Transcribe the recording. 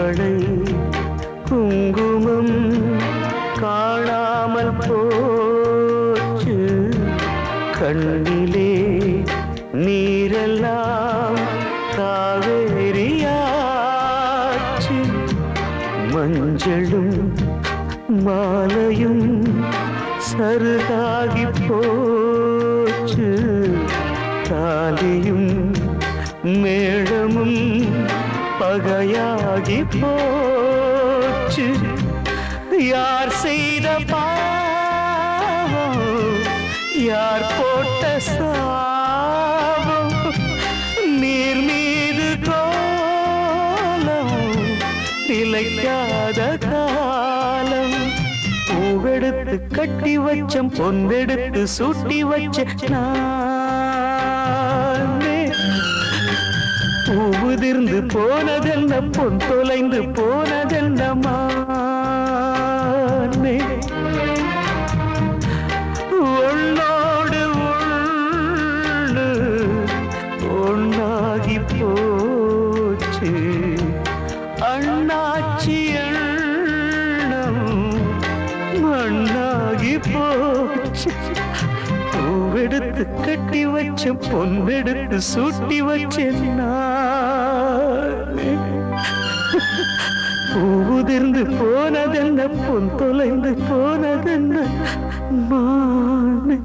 பவளை குங்குமம் காணாமல் போச்சு கண்ணிலே நீரெல்லாம் காவேரியாச்சு மஞ்சளும் மாலையும் சருகாகி போச்சு தாலியும் மேளமும் பகையாகி போச்சு யார் செய்த பாவம் யார் போட்ட சாபம் நீர் மீது கோலம் நிலைக்காத காலம் பூவெடுத்து கட்டி வச்சம் பொன்னெடுத்து சூட்டி வச்ச நானே பூவுதிர்ந்து போனதென்ன பொன் தொலைந்து போனதென்ன மானே ஒன்னோடு ஒண்ணு ஒன்னாகி போச்சு அண்ணாச்சி எண்ணம் மண்ணாகி போச்சு பூவெடுத்து கட்டி வச்ச பொன்னெடுத்து சூட்டி வச்ச பூவுதிர்ந்து போனதென்ன பொன் தொலைந்து போனதென்ன மானே